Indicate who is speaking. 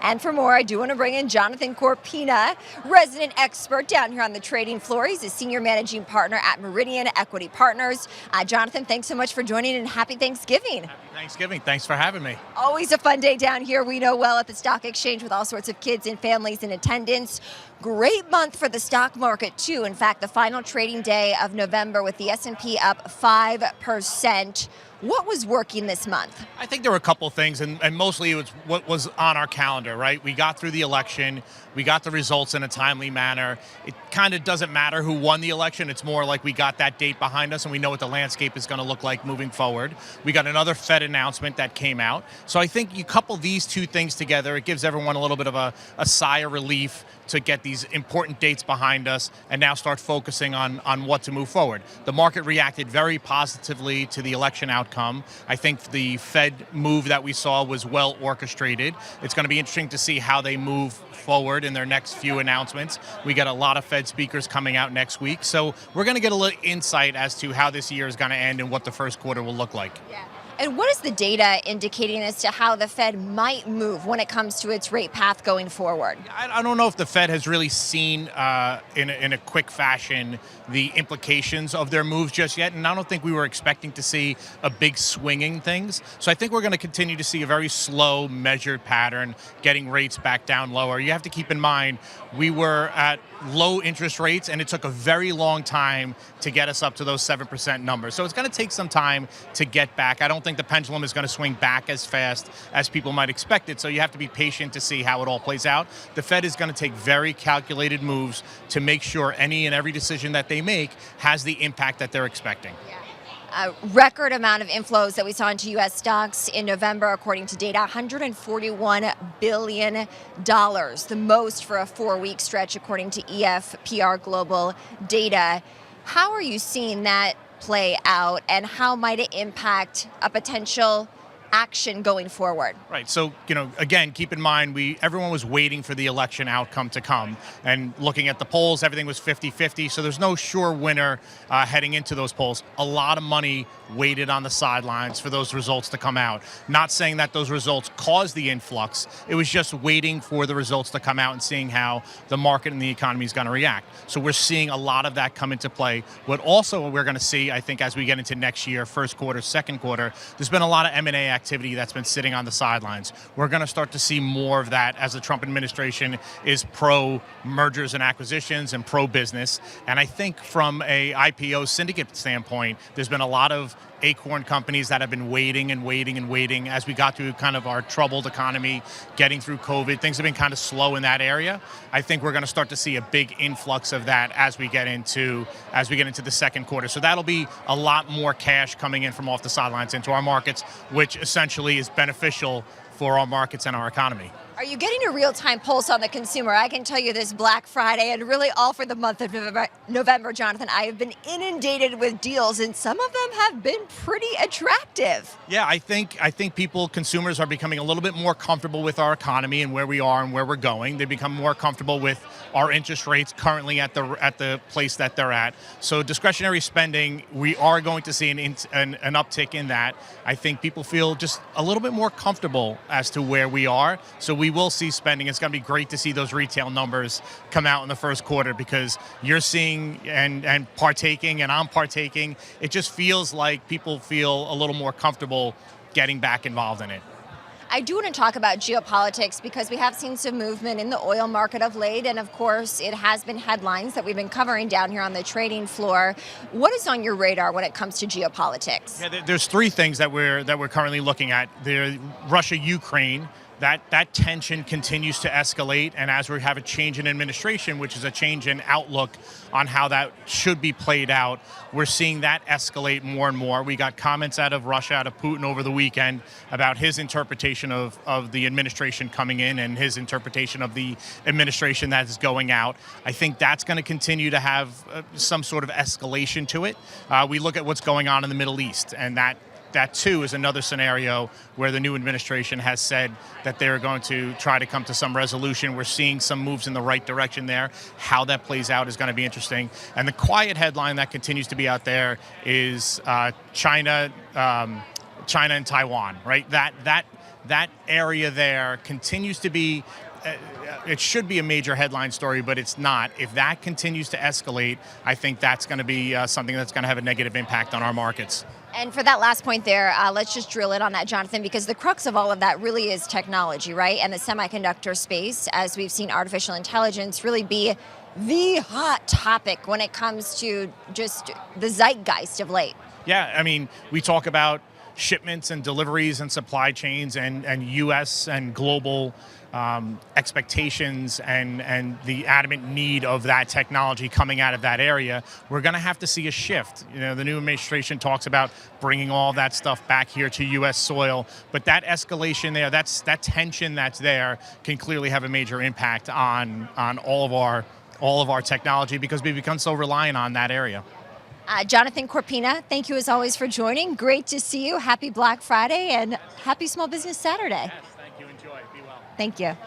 Speaker 1: And for more, I do want to bring in Jonathan Corpina, resident expert down here on the trading floor. He's a senior managing partner at Meridian Equity Partners. Jonathan, thanks so much for joining and happy Thanksgiving.
Speaker 2: Happy Thanksgiving. Thanks for having me.
Speaker 1: Always a fun day down here. We know well at the stock exchange with all sorts of kids and families in attendance. Great month for the stock market too. In fact, the final trading day of November with the S&P up 5%. What was working this month?
Speaker 2: I think there were a couple of things, and mostly it was what was on our calendar, right? We got through the election. We got the results in a timely manner. It kind of doesn't matter who won the election. It's more like we got that date behind us, and we know what the landscape is going to look like moving forward. We got another Fed announcement that came out. So I think you couple these two things together, it gives everyone a little bit of a sigh of relief to get these important dates behind us and now start focusing on what to move forward. The market reacted very positively to the election outcome. I think the Fed move that we saw was well orchestrated. It's going to be interesting to see how they move forward in their next few announcements. We got a lot of Fed speakers coming out next week. So we're going to get a little insight as to how this year is going to end and what the first quarter will look like.
Speaker 1: Yeah. And what is the data indicating as to how the Fed might move when it comes to its rate path going forward?
Speaker 2: I don't know if the Fed has really seen in a quick fashion the implications of their moves just yet, and I don't think we were expecting to see a big swinging things. So I think we're going to continue to see a very slow, measured pattern, getting rates back down lower. You have to keep in mind, we were at low interest rates, and it took a very long time to get us up to those 7% numbers. So it's going to take some time to get back. I don't think the pendulum is going to swing back as fast as people might expect it, so you have to be patient to see how it all plays out. The Fed is going to take very calculated moves to make sure any and every decision that they make has the impact that they're expecting.
Speaker 1: Yeah. A record amount of inflows that we saw into U.S. stocks in November, according to data, $141 billion, the most for a 4-week stretch, according to EFPR Global data. How are you seeing that play out, and how might it impact a potential action going forward?
Speaker 2: Right. So, again, keep in mind, everyone was waiting for the election outcome to come, and looking at the polls, everything was 50-50. So there's no sure winner heading into those polls. A lot of money waited on the sidelines for those results to come out. Not saying that those results caused the influx. It was just waiting for the results to come out and seeing how the market and the economy is going to react. So we're seeing a lot of that come into play. What also we're going to see, I think, as we get into next year, first quarter, second quarter, there's been a lot of M&A activity that's been sitting on the sidelines. We're going to start to see more of that as the Trump administration is pro mergers and acquisitions and pro business. And I think from a IPO syndicate standpoint, there's been a lot of acorn companies that have been waiting and waiting and waiting as we got through kind of our troubled economy, getting through COVID. Things have been kind of slow in that area. I think we're going to start to see a big influx of that as we get into the second quarter. So that'll be a lot more cash coming in from off the sidelines into our markets, which essentially is beneficial for our markets and our economy.
Speaker 1: Are you getting a real-time pulse on the consumer? I can tell you this Black Friday and really all for the month of November, Jonathan, I have been inundated with deals, and some of them have been pretty attractive.
Speaker 2: Yeah, I think consumers are becoming a little bit more comfortable with our economy and where we are and where we're going. They become more comfortable with our interest rates currently at the place that they're at. So discretionary spending, we are going to see an uptick in that. I think people feel just a little bit more comfortable as to where we are. So we will see spending. It's going to be great to see those retail numbers come out in the first quarter, because you're seeing and partaking, and I'm partaking. It just feels like people feel a little more comfortable getting back involved in it.
Speaker 1: I do want to talk about geopolitics, because we have seen some movement in the oil market of late, and of course it has been headlines that we've been covering down here on the trading floor. What is on your radar when it comes to geopolitics?
Speaker 2: Yeah, there's three things that we're currently looking at. The Russia-Ukraine. That tension continues to escalate, and as we have a change in administration, which is a change in outlook on how that should be played out, we're seeing that escalate more and more. We got comments out of Russia, out of Putin over the weekend about his interpretation of the administration coming in and his interpretation of the administration that is going out. I think that's going to continue to have some sort of escalation to it. We look at what's going on in the Middle East, and that too is another scenario where the new administration has said that they're going to try to come to some resolution. We're seeing some moves in the right direction there. How that plays out is going to be interesting. And the quiet headline that continues to be out there is China and Taiwan, right? That that area there continues to be, it should be a major headline story, but it's not. If that continues to escalate, I think that's going to be something that's going to have a negative impact on our markets.
Speaker 1: And for that last point there, let's just drill in on that, Jonathan, because the crux of all of that really is technology, right? And the semiconductor space, as we've seen artificial intelligence really be the hot topic when it comes to just the zeitgeist of late.
Speaker 2: Yeah, I mean, we talk about shipments and deliveries and supply chains and U.S. and global expectations and the adamant need of that technology coming out of that area. We're going to have to see a shift. You know, the new administration talks about bringing all that stuff back here to U.S. soil, but that escalation there, that tension that's there, can clearly have a major impact on all of our technology because we become so reliant on that area.
Speaker 1: Jonathan Corpina, thank you as always for joining. Great to see you. Happy Black Friday and happy Small Business Saturday.
Speaker 2: Yes, thank you. Enjoy. Be well.
Speaker 1: Thank you.